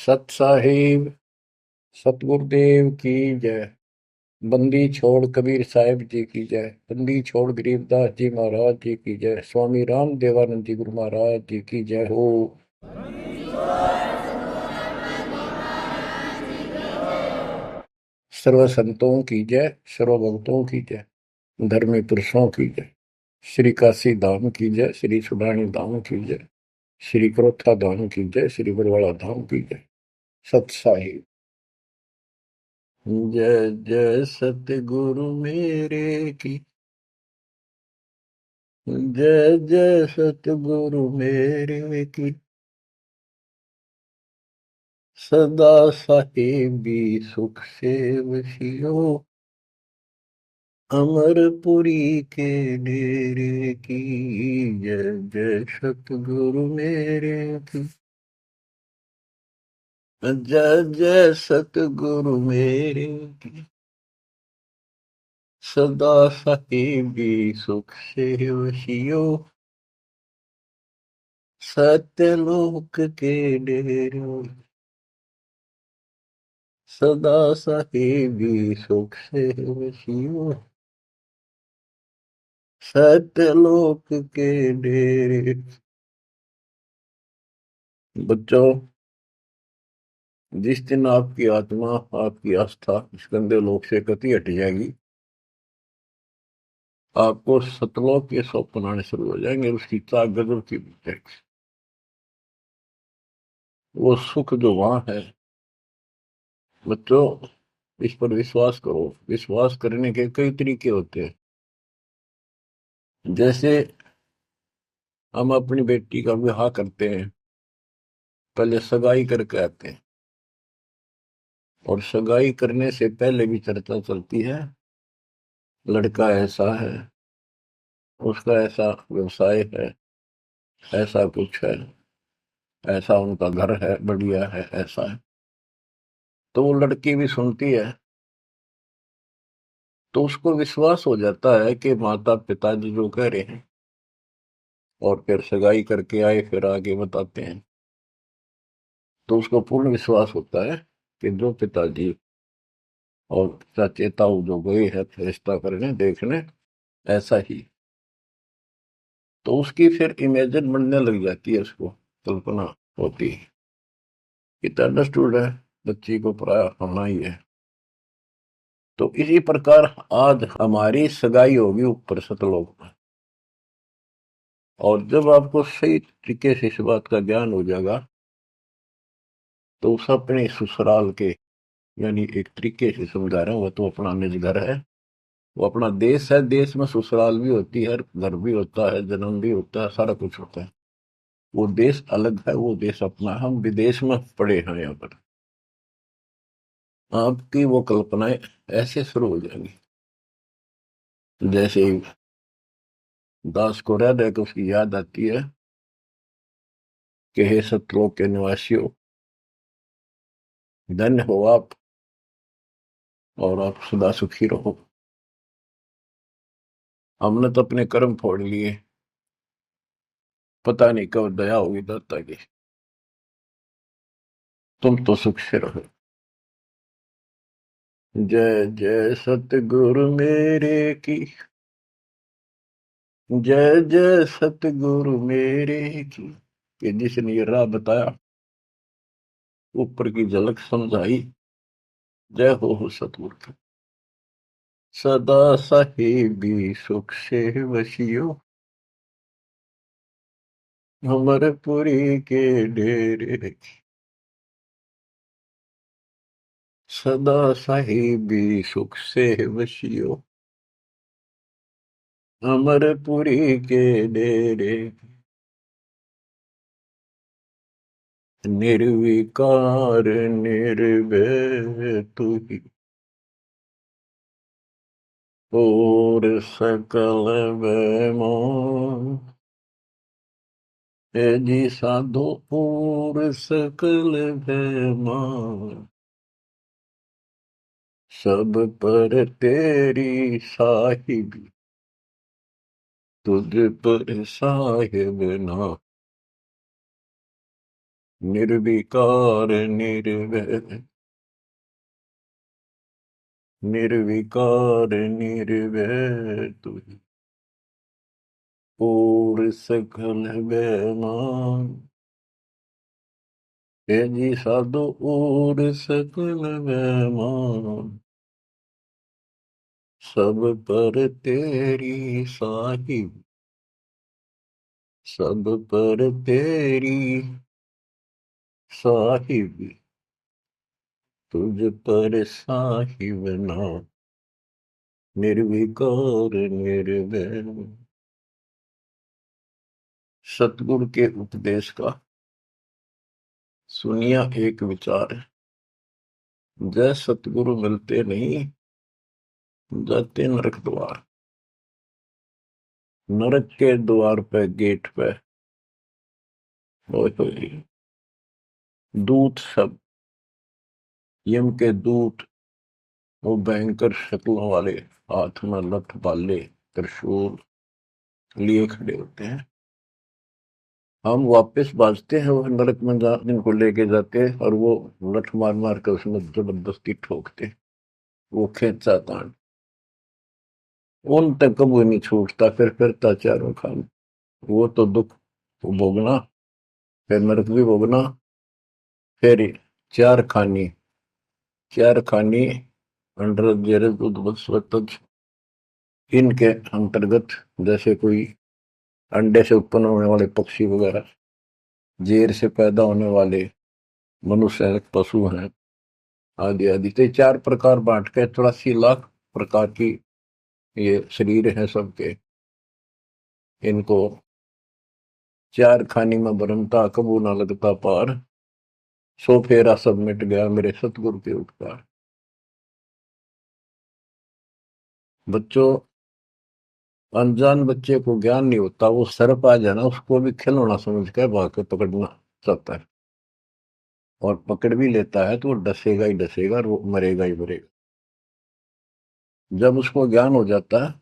सत साहिब सतगुरुदेव की जय। बंदी छोड़ कबीर साहिब जी की जय। बंदी छोड़ गरीबदास जी महाराज जी की जय। स्वामी राम देवानंद जी गुरु महाराज जी की जय हो। सर्व संतों की जय, सर्व भक्तों की जय, धर्मी पुरुषों की जय। श्री काशी धाम की जय, श्री सुडानी धाम की जय, श्री क्रोथा धाम की जय, श्री बरवाड़ा धाम की जय। सत साहिब जय जय सतगुरु मेरे की जय जय सतगुरु मेरे की। सदा साहिबी सुख से वसियो, अमरपुरी के डेरे की। जय जय सतगुरु मेरे की। जय जय सतगुरु मेरे की। सदा साहिबी सुख से वसियो, सत्यलोक के डेरे। सदा साहिबी सुख से वसियो, सत्यलोक के डेरे। बच्चों, जिस दिन आपकी आत्मा, आपकी आस्था इस गंदे लोक से कति हट जाएगी, आपको सतलोक के स्वप्न आने शुरू हो जाएंगे। उसकी चाक गजब की मिल जाएगी। वो सुख जो वहां है, बच्चों, इस पर विश्वास करो। विश्वास करने के कई तरीके होते हैं। जैसे हम अपनी बेटी का विवाह करते हैं, पहले सगाई करके आते हैं, और सगाई करने से पहले भी चर्चा चलती है। लड़का ऐसा है, उसका ऐसा व्यवसाय है, ऐसा कुछ है, ऐसा उनका घर है, बढ़िया है, ऐसा है। तो वो लड़की भी सुनती है, तो उसको विश्वास हो जाता है कि माता पिताजी जो कह रहे हैं, और फिर सगाई करके आए, फिर आगे बताते हैं, तो उसको पूर्ण विश्वास होता है कि जो पिताजी और चाचे ताऊ जो गए हैं रिश्ता करने देखने, ऐसा ही। तो उसकी फिर इमेजिन बनने लग जाती है, उसको कल्पना होती है। इतना अंडरस्टूड है, बच्ची को पराया होना ही है। तो इसी प्रकार आज हमारी सगाई होगी ऊपर सतलोक में। और जब आपको सही तरीके से इस बात का ज्ञान हो जाएगा, तो उस अपने ससुराल के, यानी एक तरीके से समझा रहा हूं, वो तो अपना निज घर है, वो अपना देश है। देश में ससुराल भी होती है, घर भी होता है, जन्म भी होता है, सारा कुछ होता है। वो देश अलग है, वो देश अपना है। हम विदेश में पड़े हैं यहाँ पर। आपकी वो कल्पनाएं ऐसे शुरू हो जाएंगी, जैसे ही दास को हृदय को उसकी याद आती है कि हे सतलोक के निवासियों, धन्य हो आप, और आप सदा सुखी रहो। हमने तो अपने कर्म फोड़ लिए, पता नहीं कब दया होगी दाता की। तुम तो सुख से रहो। जय जय सतगुरु मेरे की। जय जय सतगुरु मेरे की। कि जिसने ये राह बताया, ऊपर की झलक समझाई, जय हो सतगुरु की। सदा साहिबी सुख से वसियो, अमरपुरी के डेरे। सदा साहिबी सुख से वसियो, अमरपुरी के डेरे। निर्विकार निर्भय तू ही, और सकल बेमान। हे जी साधो और सकल बेमान, सब पर तेरी साहिबी, तुझ पर साहिब ना। निर्विकार निर्भय, निर्विकार निर्भय तुझ और सकल बेमान। हे जी साधु और सकल बेमान, सब पर तेरी साहिब, सब पर तेरी साहिब, तुझ पर साहिब ना, निर्विकार निर्भय। सतगुरु के उपदेश का सुनिया एक विचार है, जय सतगुरु मिलते नहीं, जाते नरक द्वार। नरक के द्वार पे, गेट पे दूत सब, यम के दूत, वो भयंकर शक्लों वाले, हाथ में लठ भाले त्रिशूल लिए खड़े होते हैं। हम वापस बाजते हैं, वो नरक में जिनको लेके जाते हैं, और वो लठ मार मार कर उसमें जबरदस्ती ठोकते, वो खेचा तान उन तक कभी नहीं छूटता, फिर फिरता चारों खान। वो तो दुख भोगना, फिर नरक भी भोगना, फिर चार खानी, चार खानी अंडर जेरज उद्वत्सवतज, इनके अंतर्गत जैसे कोई अंडे से उत्पन्न होने वाले पक्षी वगैरह, जेर से पैदा होने वाले मनुष्य हैं, पशु हैं, आदि आदि। तो चार प्रकार बांट के 84 लाख प्रकार की ये शरीर है सबके। इनको चार खानी में बरनता, कबू ना लगता पार, सो फेरा सब मिट गया मेरे सतगुरु के उपकार। बच्चों, अनजान बच्चे को ज्ञान नहीं होता, वो सर्प आ जाए ना, उसको भी खिलौना समझ के भाग के पकड़ना चाहता है, और पकड़ भी लेता है तो वो डसेगा ही डसेगा, और वो मरेगा ही मरेगा। जब उसको ज्ञान हो जाता है,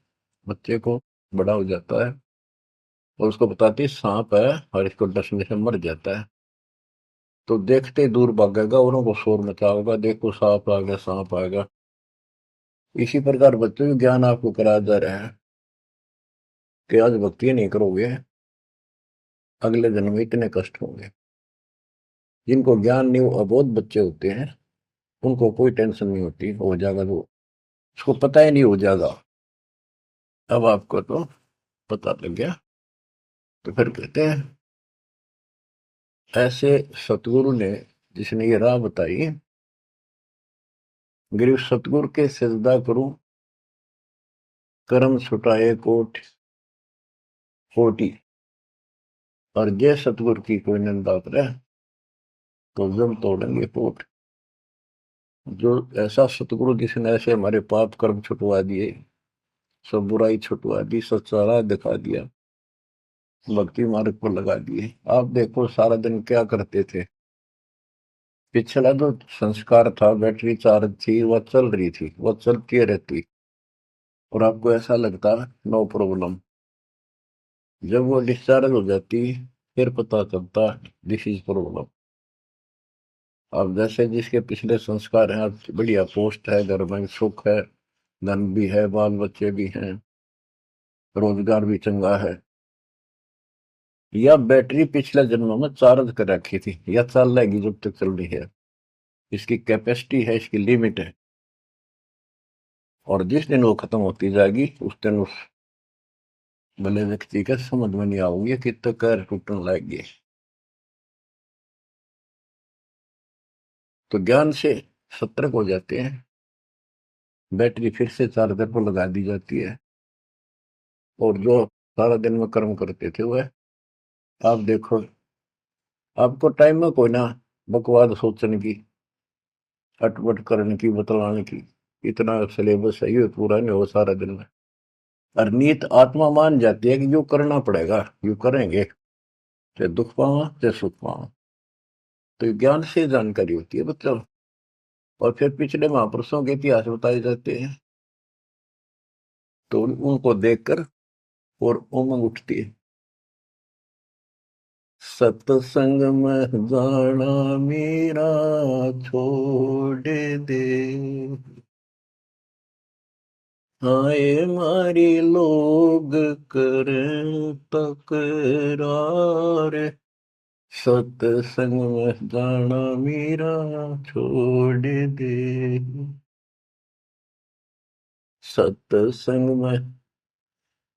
बच्चे को बड़ा हो जाता है, और उसको बताती है सांप है, और इसको डसने से मर जाता है, तो देखते ही दूर भागेगा, औरों को शोर मचाएगा, देखो सांप आ गया, सांप आ गया। इसी प्रकार बच्चों को ज्ञान आपको कराया जा रहा है कि आज भक्ति नहीं करोगे, अगले जन्म में इतने कष्ट होंगे। जिनको ज्ञान नहीं, वो अबोध बच्चे होते हैं, उनको कोई टेंशन नहीं होती, हो जाएगा तो उसको पता ही नहीं हो जाएगा। अब आपको तो पता लग गया, तो फिर कहते हैं ऐसे सतगुरु ने, जिसने ये राह बताई, गिरु सतगुरु के सिजदा करूं, कर्म छुटाए कोट कोटि, और जय सतगुरु की कोई निंदा करे, तो जब तोड़ेंगे कोट। जो ऐसा सतगुरु जिसने ऐसे हमारे पाप कर्म छुटवा दिए, सब बुराई छुटवा दी, सच्चा राह दिखा दिया, भक्ति मार्ग पर लगा दिए। आप देखो सारा दिन क्या करते थे, पिछला जो संस्कार था, बैटरी चार्ज थी, वह चल रही थी, वह चलती रहती, और आपको ऐसा लगता नो प्रॉब्लम। जब वो डिस्चार्ज हो जाती, फिर पता चलता दिस इज प्रॉब्लम। अब जैसे जिसके पिछले संस्कार हैं, अब बढ़िया पोस्ट है, घर में सुख है, धन भी है, बाल बच्चे भी हैं, रोजगार भी चंगा है, या बैटरी पिछले जन्मों में चार्ज कर रखी थी, या चल रहेगी जब तक चल रही है, इसकी कैपेसिटी है, इसकी लिमिट है, और जिस दिन वो खत्म होती जाएगी, उस दिन उस भले व्यक्ति के समझ में नहीं आओगे कि तो कर टूटने लगे। तो ज्ञान से सतर्क हो जाते हैं, बैटरी फिर से चार्जर पर लगा दी जाती है, और जो सारा दिन में कर्म करते थे वह, आप देखो, आपको टाइम में कोई ना बकवाद सोचने की, अटपट करने की, बतलाने की, इतना सिलेबस है, ये पूरा नहीं हो सारा दिन में। और नीत आत्मा मान जाती है कि जो करना पड़ेगा, यू करेंगे, चाहे दुख पावा चाहे सुख पावा। तो ज्ञान से जानकारी होती है मतलब। और फिर पिछले महापुरुषों के इतिहास बताए जाते हैं, तो उनको देखकर और उमंग उठती है। सत्संग में जाना मेरा छोड़ दे, आए मारी लोग करें तकरार, सत्संग में जाना मेरा छोड़ दे, सत्संग में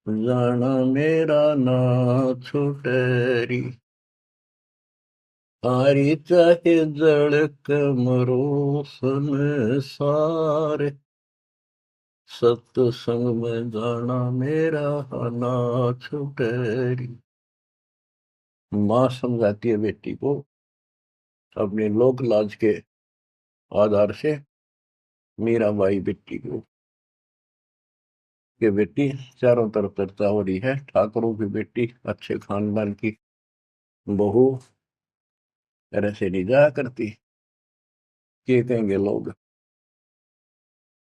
जाना मेरा ना छुटेरी, आरी चाहे जड़क मरो संसार, सत्संग में जाना मेरा ना छुटेरी। माँ समझाती है बेटी को अपने लोक लाज के आधार से, मीराबाई बेटी को, कि बेटी चारों तरफ चर्चा हो रही है, ठाकुरों की बेटी, अच्छे खानदान की बहू ऐसे नहीं जाया करती, क्या कहेंगे लोग।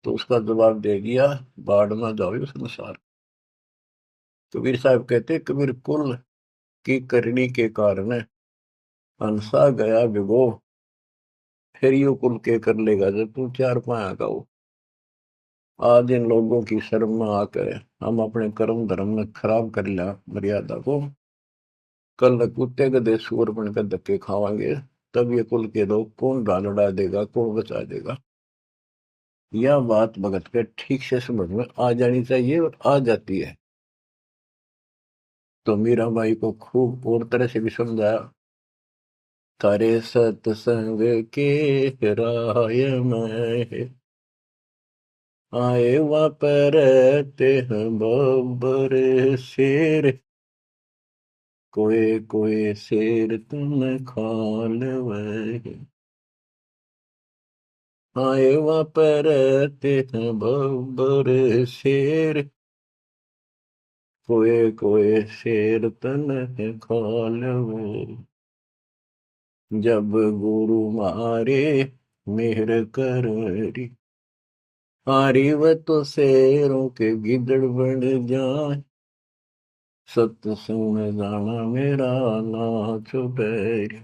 तो उसका जवाब दे दिया, बाढ़ में जाओ संसार। कबीर साहब कहते, कबीर कुल की करनी के कारण हंसा गया भिगो, फिर यू कुल के कर लेगा जब तू चार पाया का हो। आज इन लोगों की शर्म में आकर हम अपने कर्म धर्म में खराब कर लिया मर्यादा को, कल कुत्ते गधे सूअर बनकर धक्के खावांगे, तब ये कुल के लोग कौन डालड़ा देगा, कौन बचा देगा। यह बात भगत के ठीक से समझ में आ जानी चाहिए, और आ जाती है। तो मीराबाई को खूब और तरह से भी समझाया, तारे सत्संग के राय में आए वापरते हैं बब्बर शेर, कोई कोई शेर तुम खाल वह, आए वापरते हैं बब्बर शेर, कोई कोई शेर तन खाल वह, जब गुरु मारे मेहर करी, हारी व तो शेरों के गिदड़ बन जाए, सत्संग में जाना मेरा ना छुपेरी,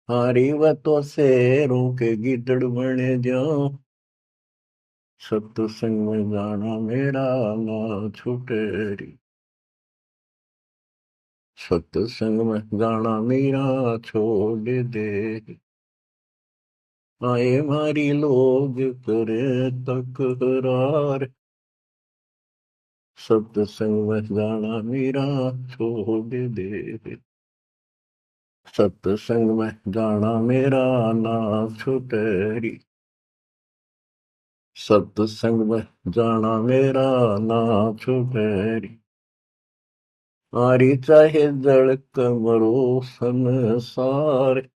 हारी व तो शेरों के गिदड़ बन जाओ, सत्संग में जाना मेरा ना छुटेरी, सत्संग में जाना मेरा छोड़ दे, आए मारी लोग करे तकरार, सत्संग में जाना मेरा छोड़ दे, सत्संग में जाना मेरा ना छुटेरी, सत्संग में जाना मेरा ना छुटेरी, आरी चाहे जड़क मरो संसार,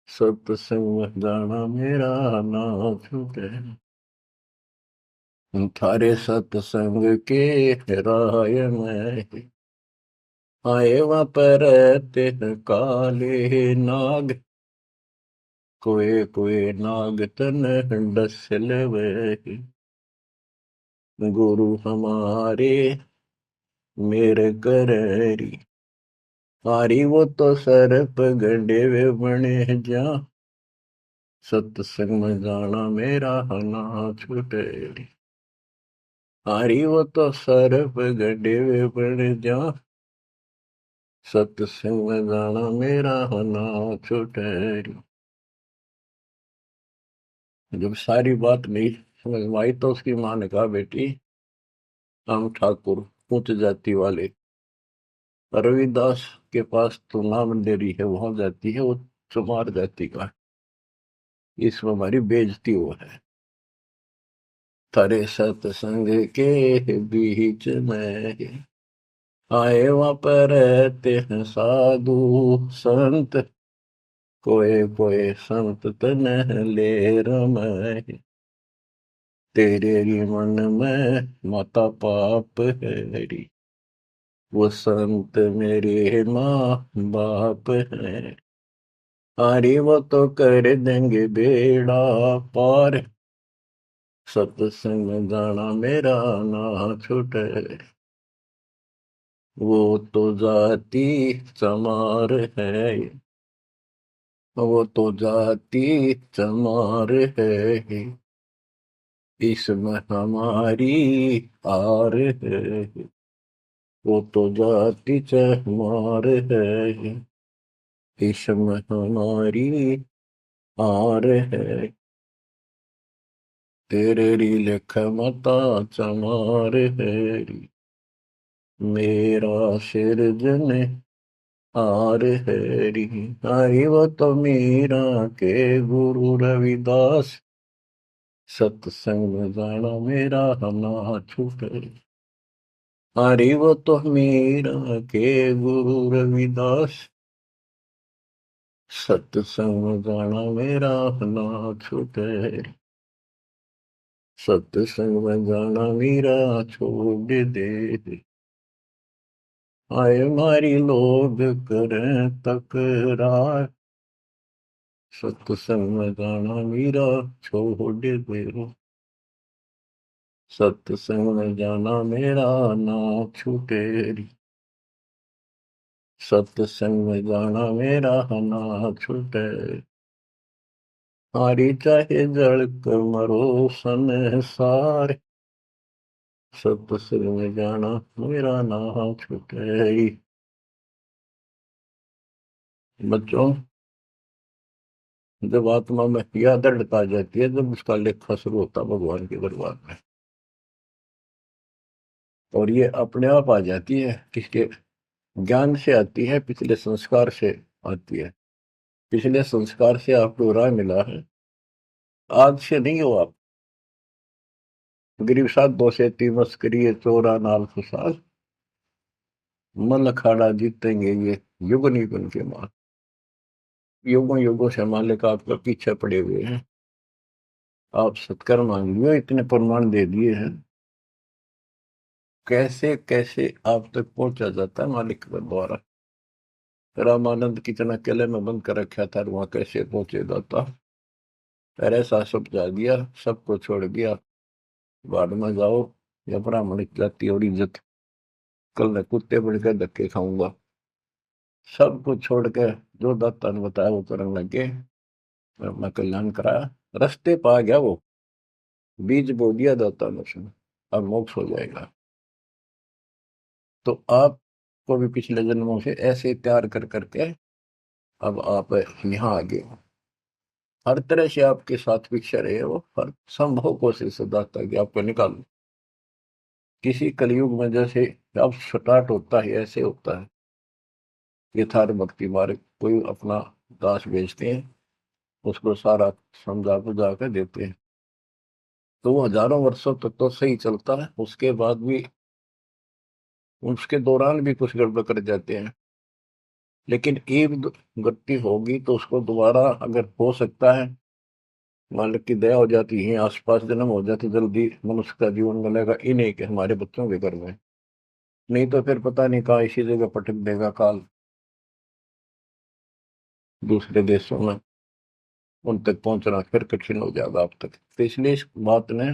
सत्संग में जाना मेरा ना छुटेरी, थारे सत्संग के राय में आए वहाँ पर तिन काले नाग, कोई कोई नाग तन डसल वे, गुरु हमारे मेरे करेरी, हारी वो तो सर्प गंडे वे बने जा, सत्संग में जाना मेरा ना छुटेरी, हारी वो तो सर्प गंडे वे बने जा, सत्संग में जाना मेरा ना छुटेरी। जब सारी बात नहीं समझ में आई तो उसकी माँ ने कहा, बेटी हम ठाकुर उच्च जाति वाले, रविदास के पास तो नाम ले रही है, वहां जाती है, वो चमार जाति का, इसमें हमारी बेइज्जती हो है। थारे सत्संग के बीच में आए वहां पर रहते हैं साधु संत, कोई कोई संत तन ले रमय, तेरे ही मन में माता पाप है, वो संत मेरे माँ बाप है, अरे वो तो कर देंगे बेड़ा पार, सत्संग में जाना मेरा ना छूटे। वो तो जाती चमार है, वो तो जाती चमार है, इसमें हमारी हार है। वो तो जाति चमार है, इसमें हमारी हार है। तेरे री लिख मता चमार है, मेरा सिरजन हार है री। हरि वो तो मीरा के गुरु रविदास, सत्संग में जाना मेरा ना छूटे। हरि वो तो मीरा के गुरु रविदास, सत्संग में जाना मेरा ना छूटे। सत्संग में जाना मेरा छोड़ दे, आए मारी लोग करें तकरार, सत्संग में जाना मेरा छोड़ दे। सत्संग में जाना मेरा ना छूटे, सत्संग में जाना मेरा ना छूटे। हारी चाहे जड़ कर मरो संसार, सत्संग में जाना मेरा ना छूटे। बच्चों, जब आत्मा में यह दृढ़ता आ जाती है, जब उसका लेखा शुरू होता है भगवान के दरबार में, और ये अपने आप आ जाती है, किसके ज्ञान से आती है, पिछले संस्कार से आती है। पिछले संस्कार से आपको राह मिला है, आज से नहीं हो आप। गरीब साथ दो से तीन मस्करी चोरा नाल फसाद, मन अखाड़ा जीतेंगे ये युग निगुन के मार। युगों युगों से मालिक आपका पीछे पड़े हुए हैं, आप सत्कर्म मांग लियो, इतने प्रमाण दे दिए हैं। कैसे कैसे आप तक पहुंचा जाता है मालिक के द्वारा। रामानंद कितना किले में बंद कर रखा था, वहां कैसे पहुंचे जाता। अरे ऐसा सब जा दिया, सबको छोड़ दिया, बाढ़ में जाओ, या ब्राह्मण जाति और इज्जत, कल मैं कुत्ते बन के धक्के खाऊंगा। सब कुछ छोड़ के जो दाता ने बताया वो करने लगे, अपना कल्याण कराया, रास्ते पा गया वो, बीज बो दिया दाता ने उसने, अब मोक्ष हो जाएगा। तो आपको भी पिछले जन्मों से ऐसे तैयार कर करके अब आप यहाँ आ गए। हर तरह से आपके साथ भिक्षा रहे, वो हर संभव कोशिश से दाता कि आपको निकालो। किसी कलयुग में जैसे अब स्टार्ट होता है ऐसे होता है, यथार्थ भक्ति मार्ग, कोई अपना दास बेचते हैं, उसको सारा समझा बुझा कर देते हैं, तो वो हजारों वर्षों तक तो सही चलता है, उसके बाद भी, उसके दौरान भी कुछ गड़बड़ कर जाते हैं। लेकिन एक गलती होगी तो उसको दोबारा अगर हो सकता है, मालिक की दया हो जाती है, आसपास जन्म हो जाती, जल्दी मनुष्य का जीवन मिलेगा, इन्हीं के हमारे बच्चों के घर में। नहीं तो फिर पता नहीं कहाँ इसी जगह पटक देगा काल, दूसरे देशों में उन तक पहुंचना फिर कठिन हो जाएगा आप तक। तो इसलिए इस बात ने,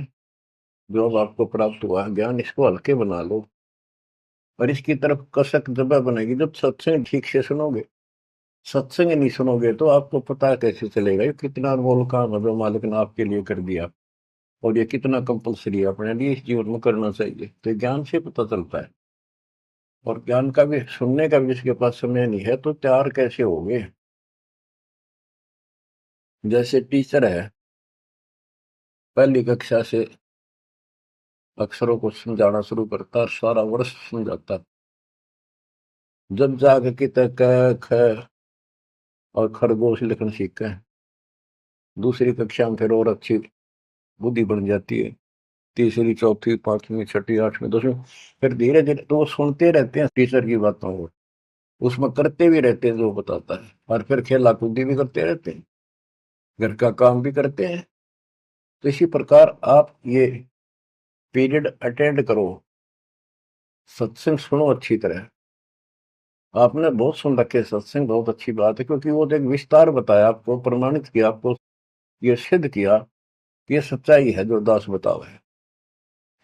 जो अब आपको प्राप्त हुआ है ज्ञान, इसको हल्के बना लो, और इसकी तरफ कसक जब बनेगी जब सत्संग ठीक से सुनोगे। सत्संग नहीं सुनोगे तो आपको पता कैसे चलेगा ये कितना अनमोल काम है जो मालिक ने आपके लिए कर दिया, और ये कितना कंपलसरी है अपने लिए इस जीवन में करना चाहिए। तो ज्ञान से पता चलता है, और ज्ञान का भी सुनने का भी जिसके पास समय नहीं है तो तैयार कैसे होगे। जैसे टीचर है, पहली कक्षा से अक्षरों को समझाना शुरू करता है, सारा वर्ष समझाता है, जब जाके कितने क ख और खरगोश लिखना सीखते हैं, दूसरी कक्षा में फिर और अच्छी बुद्धि बन जाती है, तीसरी चौथी पांचवी छठी आठवीं दसवीं, फिर धीरे धीरे तो वो सुनते रहते हैं टीचर की बातों को, उसमें करते भी रहते हैं जो बताता है, और फिर खेला कूदी भी करते रहते हैं, घर का काम भी करते हैं। तो इसी प्रकार आप ये पीरियड अटेंड करो, सत्संग सुनो अच्छी तरह। आपने बहुत सुन रखे सत्संग, बहुत अच्छी बात है, क्योंकि वो एक विस्तार बताया आपको, प्रमाणित किया आपको, ये सिद्ध किया कि ये सच्चाई है जो दास बताओ है।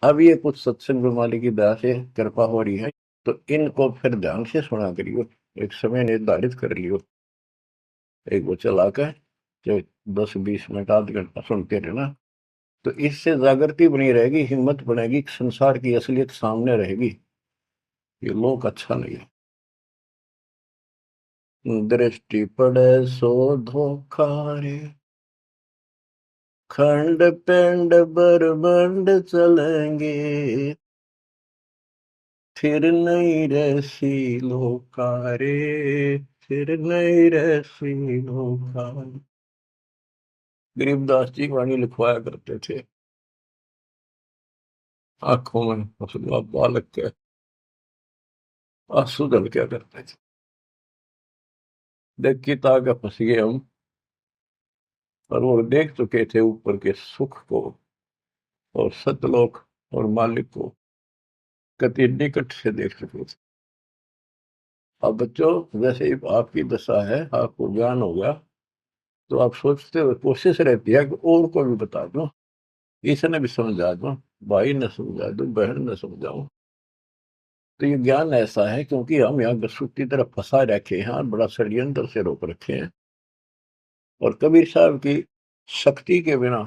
अब ये कुछ सत्संग मालिक की दया से कृपा हो रही है, तो इनको फिर ध्यान से सुना करियो, एक समय निर्धारित कर लियो, एक वो चला कर जो 10-20 मिनट आध घंटा सुनते रहना। तो इससे जागृति बनी रहेगी, हिम्मत बनेगी, संसार की असलियत सामने रहेगी, ये लोक अच्छा नहीं है। दृष्टि पड़े सो धोखा रे, खंड पिंड बरबंड चलेंगे, फिर नहीं रहसी लोका रे, फिर नहीं रहसी लोका। गरीबदास जी वाणी लिखवाया करते थे, आंखों में हंसुआ बालक के आंसू दल क्या करते थे। देख की ताकत फंस गए हम, और वो देख चुके थे ऊपर के सुख को और सतलोक और मालिक को कति निकट से देख चुके थे। अब बच्चों, जैसे ही आपकी दशा है, आपको ज्ञान होगा, तो आप सोचते हो, कोशिश रहती है कि और को भी बता दूं, इसने भी समझा दूं, भाई ने समझा दूं, बहन ने समझाऊं। तो ये ज्ञान ऐसा है क्योंकि हम यहाँ गसूट की तरफ फंसा रखे हैं और बड़ा षड्यंत्र से रोक रखे हैं। और कबीर साहब की शक्ति के बिना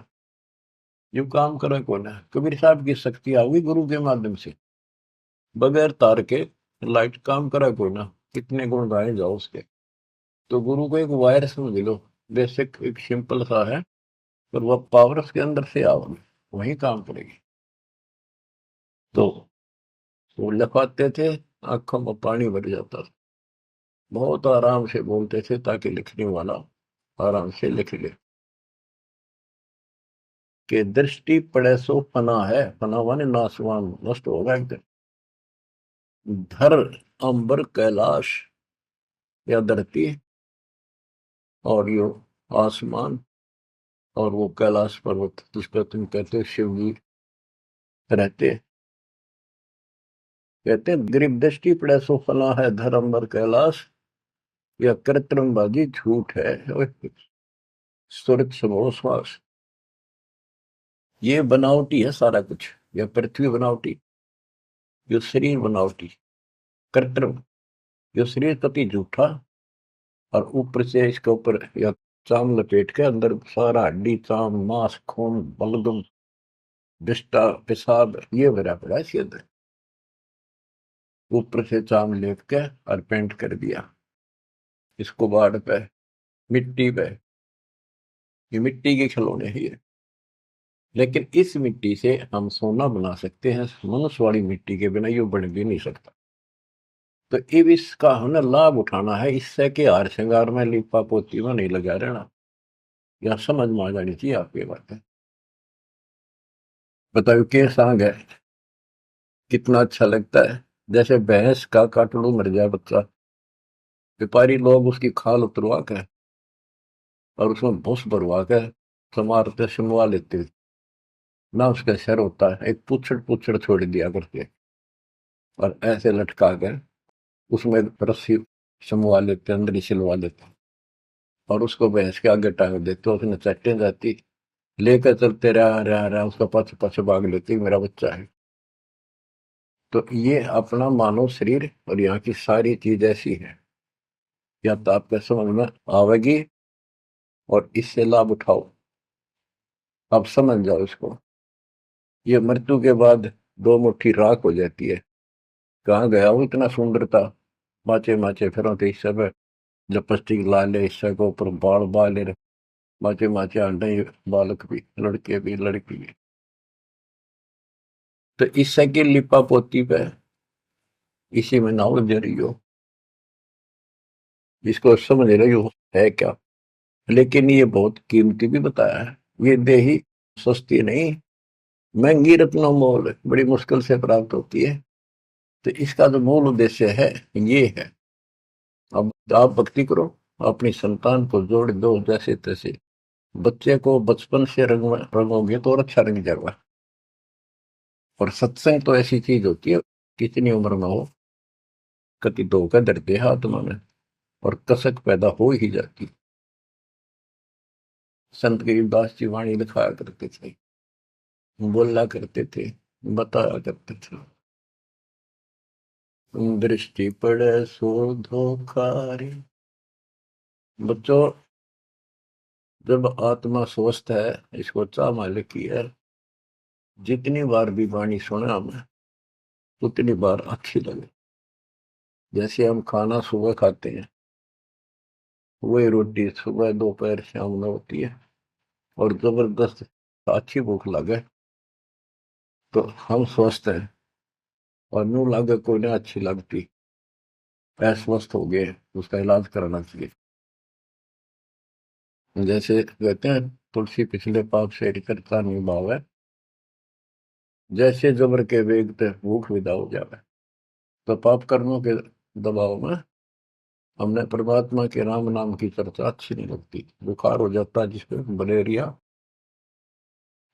जो काम करे कौन है। कबीर साहब की शक्ति आई गुरु के माध्यम से, बगैर तार के लाइट काम करा कोई ना, कितने गुण गाए जाओ उसके। तो गुरु को एक वायर समझ लो, बेसिक एक सिंपल सा है, पर वह पावर उसके अंदर से आओगे वही काम करेगी। तो वो लिखवाते थे, आंखों में पानी भर जाता था, बहुत आराम से बोलते थे ताकि लिखने वाला आराम से लिख ले। कि दृष्टि पड़े सो फना है, फना माने नासवान, नष्ट होगा एक दिन। धर अंबर कैलाश या धरती और यो आसमान और वो कैलाश पर्वत जिसका तुम कहते हो शिव जी रहते, कहते हैं गरीब दृष्टि पड़े सो फना है, धर अंबर कैलाश या कृत्रिम बाजी झूठ है। सुरत समो श्वास, ये बनावटी है सारा कुछ, यह पृथ्वी बनावटी, ये शरीर बनावटी, कृत्रिम, ये शरीर कति झूठा, और ऊपर से इसके ऊपर या चाम लपेट के अंदर सारा हड्डी चाम मांस खून बलगम विष्टा पेशाब ये भरा पड़ा है इसके अंदर। ऊपर से चाम लेप के और पेंट कर दिया इसको बाढ़ पे, मिट्टी पे, ये मिट्टी के खिलौने ही है। लेकिन इस मिट्टी से हम सोना बना सकते हैं, मनुष्य वाली मिट्टी के बिना ये बन भी नहीं सकता। तो अब इसका हमें लाभ उठाना है, इससे के हार श्रृंगार में लिपा पोती में नहीं लगा रहना। यह समझ में आ जानी चाहिए आपकी बात है। बताओ के सांग है, कितना अच्छा लगता है। जैसे भैंस का काटड़ू मर जाए बच्चा, व्यापारी लोग उसकी खाल उतरवा के और उसमें भूस भरवा के समारते सुनवा लेते, ना उसका सर होता है, एक पुछड़ पुछड़ छोड़ दिया करते और ऐसे लटका कर उसमें रस्सी समवा लेते, अंदर ही सिलवा लेते और उसको भैंस के आगे टांग देते, उसने चट्टे जाती, लेकर चलते रहा उसका पाछे पाछे भाग लेती, मेरा बच्चा है। तो ये अपना मानव शरीर और यहाँ की सारी चीज ऐसी है, या तो आपके समझ में आवेगी और इससे लाभ उठाओ, आप समझ जाओ इसको। ये मृत्यु के बाद दो मुट्ठी राख हो जाती है, कहाँ गया वो इतना सुंदर था, माचे माचे फिर तो इस सब लिपस्टिक ला ले, इससे को ऊपर बाल बाल माचे माचे अंडे, बालक भी, लड़के भी, लड़की भी। तो इससे की लिपा पोती पे इसी में नाव दे रही हो, इसको समझ रही हो है क्या। लेकिन ये बहुत कीमती भी बताया है, ये देही सस्ती नहीं, महंगी रत्नों मोल बड़ी मुश्किल से प्राप्त होती है। तो इसका जो मूल उद्देश्य है ये है। अब आप भक्ति करो, अपनी संतान को जोड़ दो जैसे तैसे, बच्चे को बचपन से रंगोगे तो और अच्छा रंग जाएगा। और सत्संग तो ऐसी चीज होती है, कितनी उम्र में हो, कति धोखा धरते है आत्मा में और कसक पैदा हो ही जाती। संत गरीबदास जी वाणी लिखाया करते थे, बोला करते थे, बताया करते थे। दृष्टि पड़े सो धोखा रे। बच्चों, जब आत्मा स्वस्थ है, इसको चाह मालिक की है, जितनी बार भी वाणी सुने हमें उतनी बार अच्छी लगे। जैसे हम खाना सुबह खाते हैं, वही रोटी सुबह दोपहर शाम में होती है, और जबरदस्त अच्छी भूख लगे तो हम स्वस्थ हैं, और नू लगे कोई ना अच्छी लगती, अस्वस्थ हो गए, उसका इलाज कराना चाहिए। जैसे कहते हैं, तुलसी पिछले पाप से करता नहीं भाव है, जैसे जबर के वेग ते भूख विदा हो जावे। तो पाप कर्मों के दबाव में हमने परमात्मा के राम नाम की चर्चा अच्छी नहीं लगती। बुखार हो जाता है जिसपे मलेरिया,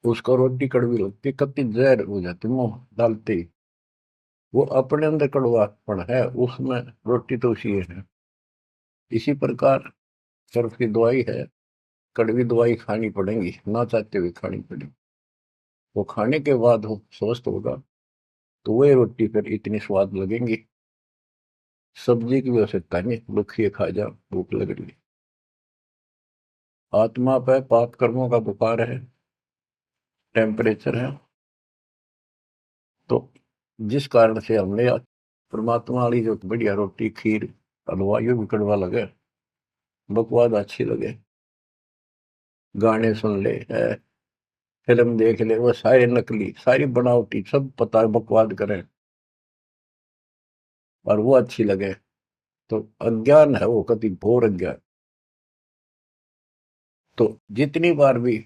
उसको रोटी कड़वी लगती, कति जहर हो जाती मुंह डालते ही। वो अपने अंदर कड़वापन है, उसमें रोटी तो उसी है। इसी प्रकार सर्फ की दवाई है, कड़वी दवाई खानी पड़ेगी, ना चाहते हुए खानी पड़ेगी। वो खाने के बाद वो स्वस्थ होगा तो वही रोटी फिर इतनी स्वाद लगेंगी। सब्जी की भी आवश्यकता नहीं, रुखिए खा जा, भूख लग रही। आत्मा पे पाप कर्मों का बुखार है, टेम्परेचर है, तो जिस कारण से हमने परमात्मा वाली जो बढ़िया रोटी खीर हलवा यो भी कड़वा लगे, बकवाद अच्छी लगे, गाने सुन ले है, फिल्म देख ले, वो सारे नकली सारी बनावटी सब पता है, बकवाद करें और वो अच्छी लगे, तो अज्ञान है, वो कति घोर अज्ञान। तो जितनी बार भी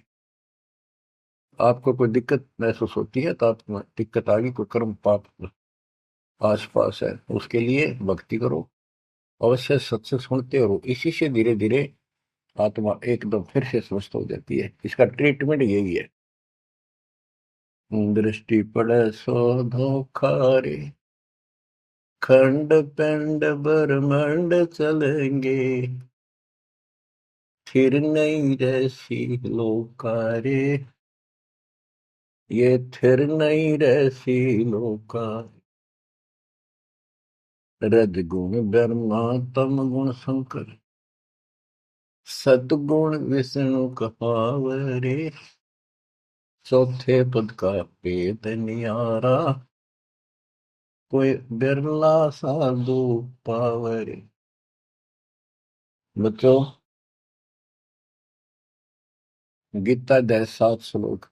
आपको कोई दिक्कत महसूस होती है, तो आप दिक्कत आ गई, कोई कर्म पाप आस पास है, उसके लिए भक्ति करो, अवश्य सत्संग सुनते रहो। इसी से धीरे धीरे आत्मा एकदम फिर से स्वस्थ हो जाती है। इसका ट्रीटमेंट यही है। दृष्टि पड़े सो धोखा रे, खंड पिंड ब्रह्मांड चलेंगे, फिर नहीं रहसी लोकारे, ये थिर नहीं रहसी लोका। रजगुण ब्रह्मा तम गुण शंकर, सतगुण विष्णु कहावरे, चौथे पद का भेद नियारा, कोई बिरला साधु पावरे। बच्चों, गीता अध्याय 7 श्लोक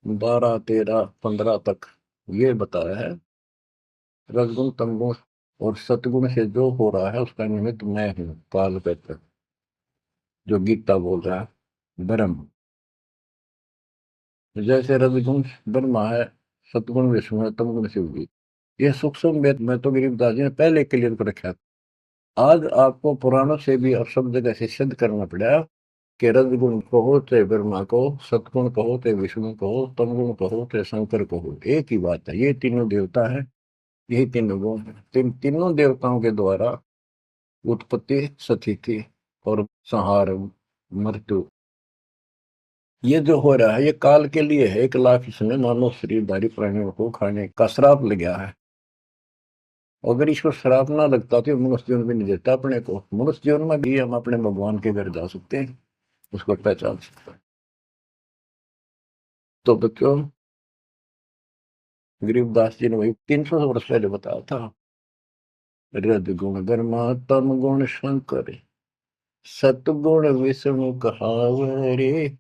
12 13 15 तक ये बताया है, रजगुण तमगुण और सतगुण से जो हो रहा है उसका निमित्त मैं हूं, काल कहते, जो गीता बोल रहा है ब्रह्म। जैसे रजगुण ब्रह्मा है, सतगुण विष्णु है, तमगुण शिव जी। ये सूक्ष्म भेद में तो गरीबदास जी ने पहले क्लियर कर रखा था। आज आपको पुराणों से भी और सब जगह से सिद्ध करना पड़ा कि रजगुण कहो चाहे ब्रह्मा कहो, सतगुण कहो चाहे विष्णु कहो, तमगुण कहो चाहे शंकर कहो, एक ही बात है, ये तीनों देवता है, यही तीनों गुण है। तीनों देवताओं के द्वारा उत्पत्ति, स्थिति और संहार, मृत्यु, ये जो हो रहा है ये काल के लिए है। 1 लाख इसने मानव शरीरधारी प्राणियों को खाने का श्राप लग गया है। अगर इसको श्राप ना लगता तो मनुष्य जीवन भी नहीं देता अपने को। मनुष्य जीवन में भी हम अपने भगवान के घर जा सकते हैं, उसको पहचान सकते हैं। तो बच्चों, गरीबदास जी ने वही 300 वर्ष पहले बताया था, रजगुण ब्रह्मा तम गुण शंकर, सतगुण विष्णु कहावरे,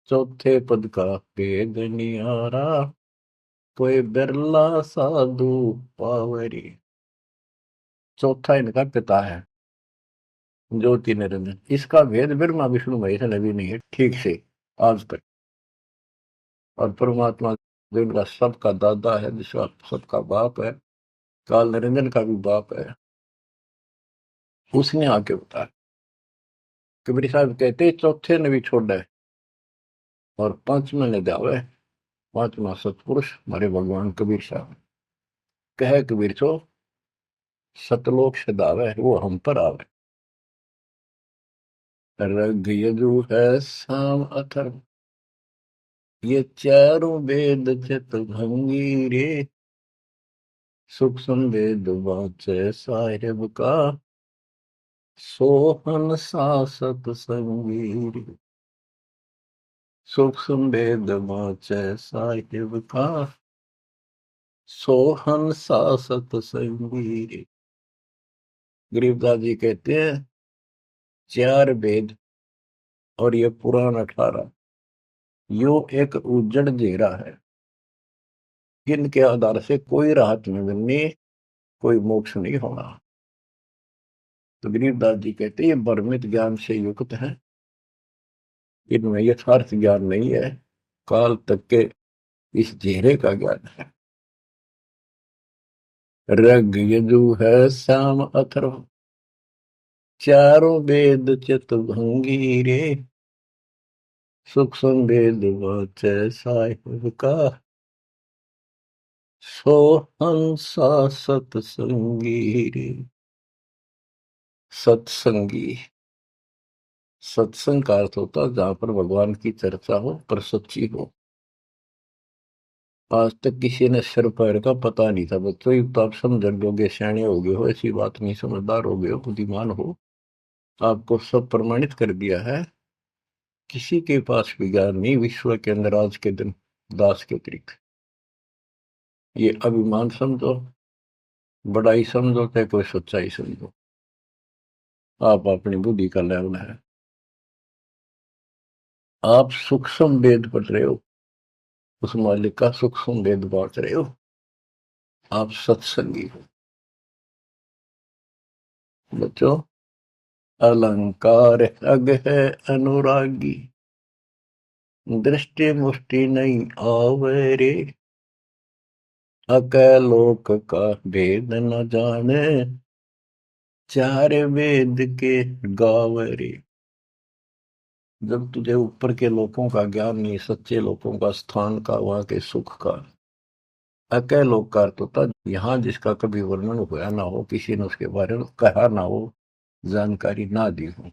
चौथे पद का भेद निहारा, कोई बिरला साधु पावरी। चौथा इनका पिता है, ज्योति निरंजन। इसका भेद ब्रह्मा विष्णु महेश ने भी नहीं है ठीक से आज तक। और परमात्मा जो इनका सबका दादा है, जिसका सबका बाप है, काल निरंजन का भी बाप है, उसने आके बताया। कबीर साहब कहते चौथे ने भी छोड़ा है और पांचवें ने दावे। पांचवा सतपुरुष हमारे भगवान कबीर साहब कहे, कबीर सो सतलोक से दावे वो हम पर आवे। रग यजु है साम अथर्व, ये चारों वेद चित भंगी रे, सुख संवेद वाचे साहिब का, सोहन सा सतसंगी। सुख संवेद वाचे साहिब का, सोहन सा सतसंगी। गरीबदास जी कहते हैं 4 वेद और ये पुराण 18 यो एक उज्जड़ घेरा है, इनके आधार से कोई राहत नहीं मिलनी, कोई मोक्ष नहीं होना। तो गरीबदास जी कहते हैं ये भ्रमित ज्ञान से युक्त है, इनमें यथार्थ ज्ञान नहीं है, काल तक के इस घेरे का ज्ञान है। ऋग यजु है साम अथर्व, चारों वेद चित भंगी रे। सुख संवेद वाचे साहिब का, सोहंसा सतसंगी रे। सत्संगी, सत्संग का अर्थ होता जहां पर भगवान की चर्चा हो पर सच्ची हो। आज तक किसी ने सिर पैर का पता नहीं था बच्चों, ये तो आप समझ लोगे, सियाने हो गए हो, ऐसी बात नहीं, समझदार हो गए हो, बुद्धिमान हो, आपको सब प्रमाणित कर दिया है। किसी के पास भी ज्ञान नहीं विश्व के अंदर आज के दिन दास के अतिरिक्त। ये अभिमान समझो, बड़ाई समझो, चाहे कोई सच्चाई समझो, आप अपनी बुद्धि का लेवल है। आप सूक्ष्म वेद पढ़ रहे हो, उस मालिक का सूक्ष्म वेद बांट रहे हो, आप सत्संगी हो। बच्चों, अलंकार अग है अनुरागी, दृष्टि मुष्टि नहीं आवे रे। अकय लोक का भेद न जाने, 4 वेद के गावे रे। जब तुझे ऊपर के लोकों का ज्ञान नहीं, सच्चे लोकों का, स्थान का, वहां के सुख का, अकय लोक का अर्थ होता यहाँ जिसका कभी वर्णन हुआ ना हो, किसी ने उसके बारे में कहा ना हो, जानकारी ना दी हो।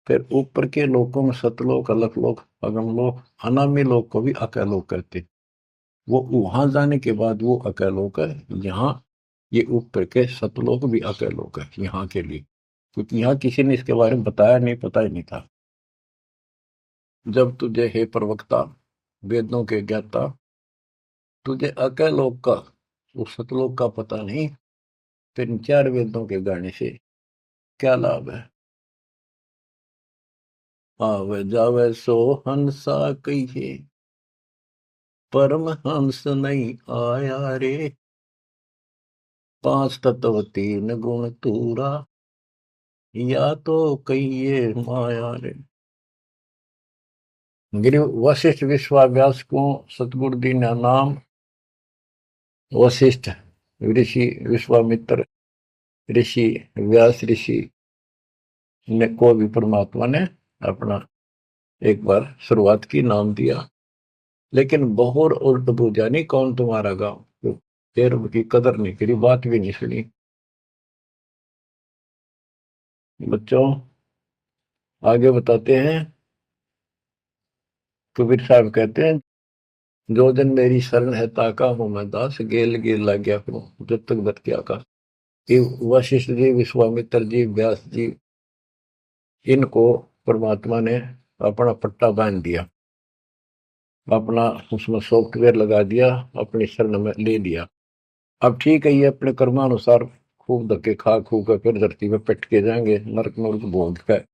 फिर ऊपर के लोकों में सतलोक, अलख लोक, अगम लोक, अनामी लोक को भी अकय लोक कहते। वो वहां जाने के बाद वो अकय लोक है। यहाँ ये ऊपर के सतलोक भी अकय लोक है यहाँ के लिए, क्योंकि यहाँ किसी ने इसके बारे में बताया नहीं, पता ही नहीं था। जब तुझे हे प्रवक्ता, वेदों के ज्ञाता, तुझे अकय लोक का, उस सतलोक का पता नहीं, फिर इन 4 वेदों के गाने से क्या लाभ है। आवे जावे सो हंसा कहिए, परम हंस नहीं आया रे। 5 तत्व 3 गुण तूरा, या तो कहिए माया रे। गिरि वशिष्ठ विश्वाव्यास को सतगुरु दी ना नाम। वशिष्ठ ऋषि, विश्वामित्र ऋषि, व्यास ऋषि ने को भी परमात्मा ने अपना एक बार शुरुआत की, नाम दिया, लेकिन बहुत उल्ट पूजा नहीं, कौन तुम्हारा गांव, फिर की कदर नहीं करी, बात भी नहीं सुनी। बच्चों, आगे बताते हैं। कबीर साहब कहते हैं जो दिन मेरी शरण है ताका हूं मैं दास, गेल गेल ला गया करूं जब तक बत क्या का। वशिष्ठ जी, विश्वामित्र जी, व्यास जी, इनको परमात्मा ने अपना पट्टा बांध दिया, अपना उसमें सॉफ्टवेयर लगा दिया, अपनी शरण में ले लिया। अब ठीक है, ये अपने कर्मानुसार खूब धक्के खा खू कर फिर धरती में पिट के जाएंगे, नरक नरक भोग कर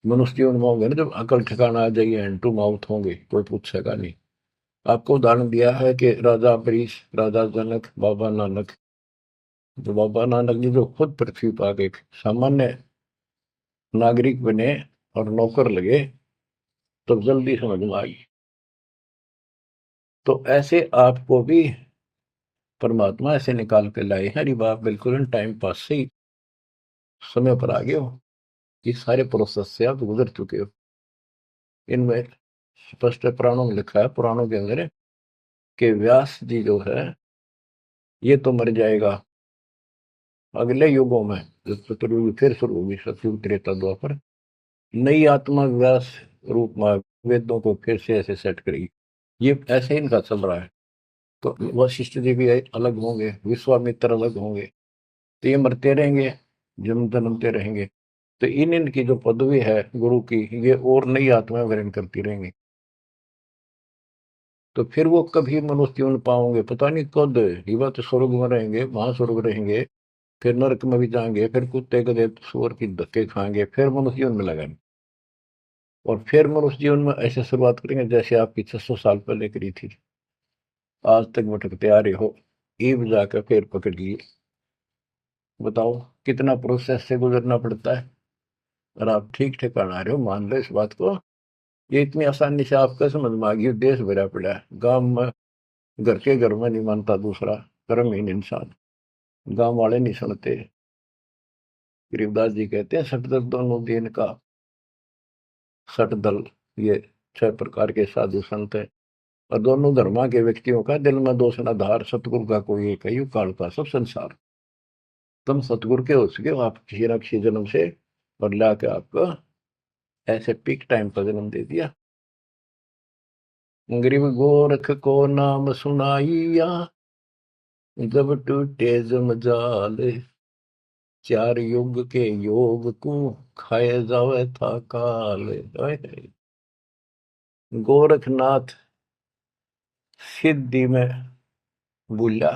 मनुष्य जीवन में होंगे ना, जब अकल ठिकाना आ जाएगी, हैंड टू माउथ होंगे, कोई पूछेगा नहीं। आपको उदाहरण दिया है कि राजा अम्बरीश, राजा जनक, बाबा नानक। जो बाबा नानक जी जो खुद पृथ्वी पर आ गए, सामान्य नागरिक बने और नौकर लगे, तो जल्दी समझ में आई। तो ऐसे आपको भी परमात्मा ऐसे निकाल के लाए हैं, अरे बाप, बिल्कुल इन टाइम पास से ही समय पर आ गए हो, ये सारे प्रोसेस से आप गुजर चुके हो। इनमें स्पष्ट पुराणों में लिखा है, पुराणों के अंदर है कि व्यास जी जो है ये तो मर जाएगा, अगले युगों में जब चतुर्युग फिर शुरू होगी, सतयुग, त्रेता, द्वापर, नई आत्मा व्यास रूप में वेदों को फिर से ऐसे सेट करेगी। ये ऐसे इनका चल रहा है। तो वशिष्ठ जी भी अलग होंगे, विश्वामित्र अलग होंगे, तो ये मरते रहेंगे, जन्म जन्मते रहेंगे। तो इन इनकी जो पदवी है गुरु की, ये और नई आत्माएं ग्रहण करती रहेंगी। तो फिर वो कभी मनुष्य जीवन पाओगे पता नहीं कद। ये बात स्वर्ग में रहेंगे, महास्वर्ग रहेंगे, फिर नरक में भी जाएंगे, फिर कुत्ते गधे सुअर की धक्के खाएंगे, फिर मनुष्य जीवन में लगाएंगे। और फिर मनुष्य जीवन में ऐसे शुरुआत करेंगे जैसे आपकी 600 साल पहले करी थी, आज तक भटकते आ रहे हो, ईब जाकर फिर पकड़ लिए। बताओ कितना प्रोसेस से गुजरना पड़ता है। और आप ठीक ठिकाना आ रहे हो, मान लो इस बात को। ये इतनी आसानी से आपका समझ में आ गई। देश भरा पड़ा है गांव में, घर के घर में नहीं मानता दूसरा, कर्महीन इंसान, गांव वाले नहीं सुनते। गरीबदास जी कहते हैं सटदल दोनों दिन का, सटदल ये 6 प्रकार के साधु संत है, और दोनों धर्मा के व्यक्तियों का दिल में दोष न धार, सतगुरु का कोई एक है, काल का सब संसार। तुम सतगुरु के हो सके हो आप किसी न किसी जन्म से, और ला के आपको ऐसे पीक टाइम पर जन्म दे दिया। गरीब गोरख को नाम सुनाइया, जब टूटे जमजाल, 4 युग के योग को खाए जावे था काल। गोरखनाथ सिद्धि में बुला,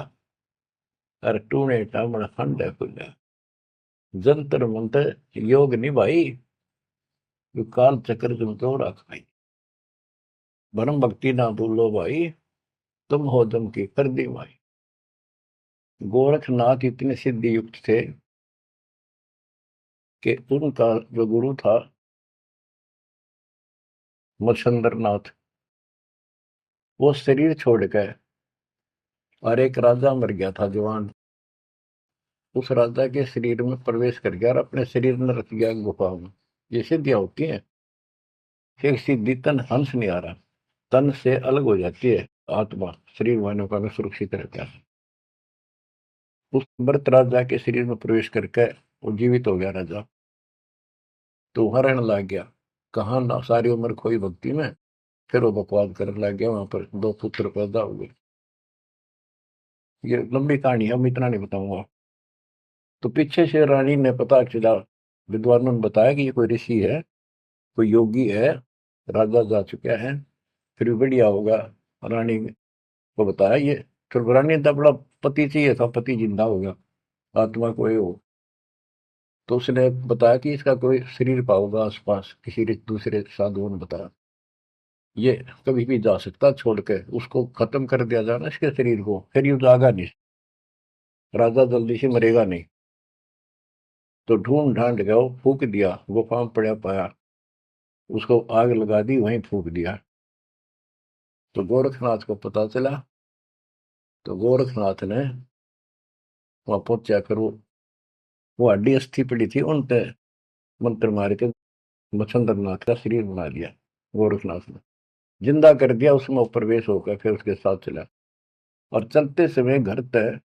और टूणे टामण फंडे फुला। जंतर मंतर योग नहीं भाई, जो काल चक्र तुम तो रखाई। भरम भक्ति ना भूलो भाई, तुम हो दम की कर दी भाई। गोरखनाथ इतने सिद्धि युक्त थे कि उनका जो गुरु था मच्छंद्र नाथ, वो शरीर छोड़ गए, और एक राजा मर गया था जवान, उस राजा के शरीर में प्रवेश कर गया और अपने शरीर में रख गया गुफा में। ये सिद्धियां होती हैं। फिर सिद्धि तन हंस नहीं आ रहा, तन से अलग हो जाती है आत्मा, शरीर वालों का में सुरक्षित रहता है। उस मृत राजा के शरीर में प्रवेश करके वो जीवित हो गया राजा। तो हरण लग गया, कहा ना सारी उम्र खोई भक्ति में, फिर वो बकवास करने लग गया। वहां पर 2 पुत्र पैदा हुए। ये लंबी कहानी है, मैं इतना नहीं बताऊंगा। तो पीछे से रानी ने पता चला, विद्वानों ने बताया कि ये कोई ऋषि है, कोई योगी है, राजा जा चुका है, फिर भी बढ़िया होगा। रानी को बताया ये, फिर रानी ने तो बड़ा पति चाहिए था, पति जिंदा हो गया, आत्मा कोई हो। तो उसने बताया कि इसका कोई शरीर पाओगा आसपास, किसी दूसरे साधुओं ने बताया ये कभी भी जा सकता, छोड़ के उसको खत्म कर दिया जाना इसके शरीर को, फिर ये जागा नहीं, राजा जल्दी से मरेगा नहीं। तो ढूंढ ढांड गया, फूक दिया, गुफा में पड़ा पाया, उसको आग लगा दी, वहीं फूक दिया। तो गोरखनाथ को पता चला, तो गोरखनाथ ने वहां पहुंचा कर वो हड्डी अस्थि पड़ी थी उन पे मंत्र मार के मच्छंद्र नाथ का शरीर बना दिया। गोरखनाथ ने जिंदा कर दिया, उसमें प्रवेश होकर फिर उसके साथ चला। और चलते समय घर तक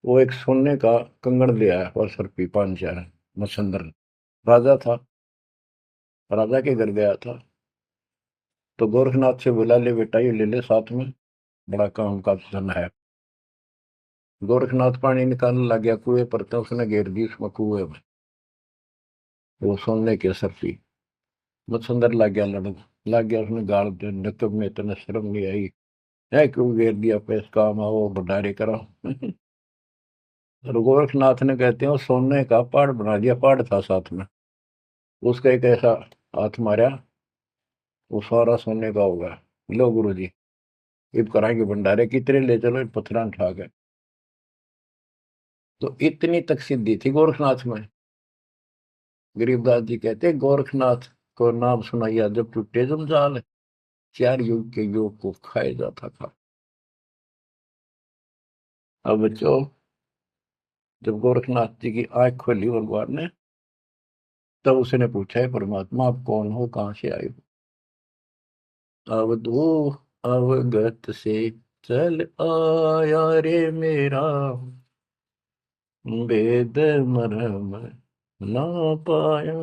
वो एक सोने का कंगन ले आया, और सर पी 5 4 मच्छंद्र राजा था, राजा के घर गया था। तो गोरखनाथ से बोला ले बेटा ये ले ले साथ में, बड़ा काम का धन है। गोरखनाथ पानी निकालने लग गया कुएं पर, तो उसने घेर दी उसमें कुएं में, वो सोने के सर्पी। मच्छंदर लग गया लड़न, लग गया उसने गाल दे, नकब में इतना शर्म नहीं आई है, क्यों घेर दिया, पैस काम आओ भंडारे करो। और गोरखनाथ ने कहते हैं वो सोने का पहाड़ बना दिया, पहाड़ था साथ में, उसका एक ऐसा हाथ मारा, वो सारा सोने का होगा। लो गुरु जी इब कराएंगे भंडारे, कितने ले चलो, पत्थर उठा के। तो इतनी तक सिद्धि थी गोरखनाथ में। गरीबदास जी कहते हैं गोरखनाथ को नाम सुनाइया, जब टूटे जंजाल, 4 युग के योग को खाए जाता था। अब बच्चों, जब गोरखनाथ जी की आंख खोली भगवान ने, तब उसने पूछा है परमात्मा आप कौन हो, कहां से आए हो। अवधू अवगत से चल आया रे मेरा, वेद मरम ना पाया।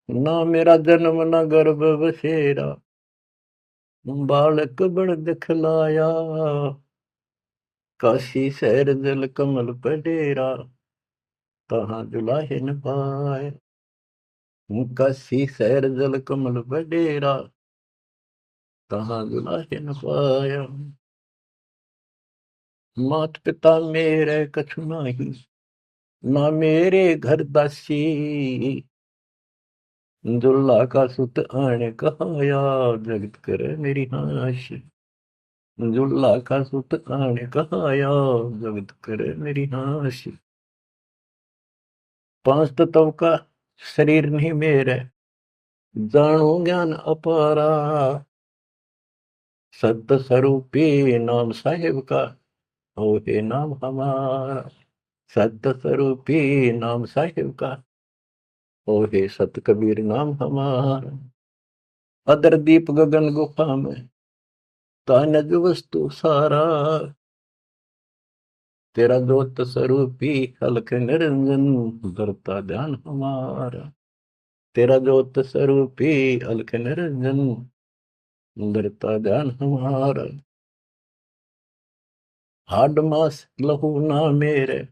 ना मेरा जन्म, ना गर्भ बसेरा, बालक बड़ दिखलाया, काशी शहर जल कमल पर डेरा, तहाँ दुलाहे न पाए। काशी शहर जल कमल पर डेरा, तहाँ दुलाहे न पाया। मात पिता मेरे कछु नाही, ना मेरे घर दासी, दुल्ला का सुत आने कहाया, जगत करे मेरी नाश। दुल्ला का सुत आने कहाया, जगत करे मेरी नाश। पांच तत्व का शरीर नहीं मेरे, जानो ज्ञान अपारा, सत्य स्वरूपी नाम साहिब का, हो हे नाम हमारा। सत्य स्वरूपी नाम साहिब का, हो हे सत कबीर नाम हमारा। अदर दीप गगन गुफा में, तानज वस्तु सारा, तेरा जोत स्वरूपी हलक निरंजन, धरता ध्यान हमारा। तेरा जोत स्वरूपी हलक निरंजन, धरता ध्यान हमारा। हाड मास लहू ना मेरे,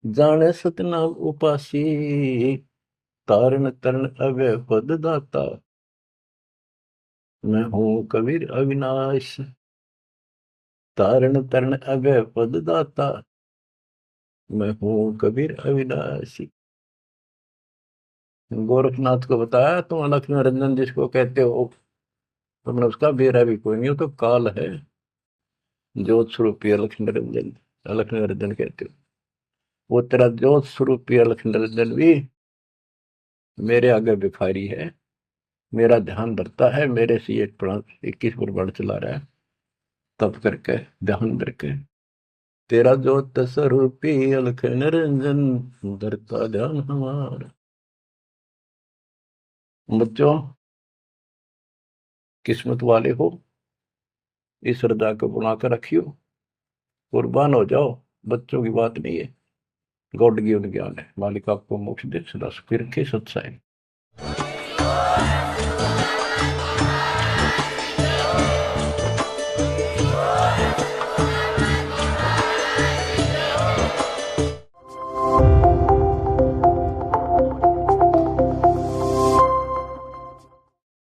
जाने सतनाम उपासी, तारण तरण अवय पद दाता, मैं हूँ कबीर अविनाश। तारण तरण अवय पद दाता, मैं हूँ कबीर अविनाशी। गोरखनाथ को बताया, तुम अलख निरंजन जिसको कहते हो, तुमने उसका बेरा भी कोई नहीं हो, तो काल है। ज्योत स्वरूपी अलख निरंजन, अलख निरंजन कहते हो। वो तेरा ज्योत स्वरूपी अलख निरंजन भी मेरे आगे भिखारी है, मेरा ध्यान रखता है, मेरे से 21 पुराण चला रहा है, तब करके ध्यान करके। तेरा ज्योत स्वरूपी अलख निरंजन, धरता ध्यान हमारा। बच्चों, किस्मत वाले हो, इस श्रद्धा को बनाकर रखियो, कुर्बान हो जाओ। बच्चों की बात नहीं है, गॉड गिवन ज्ञान है। मालिक आपको मोक्ष दे, सदा सुखी रखे। सत्साई।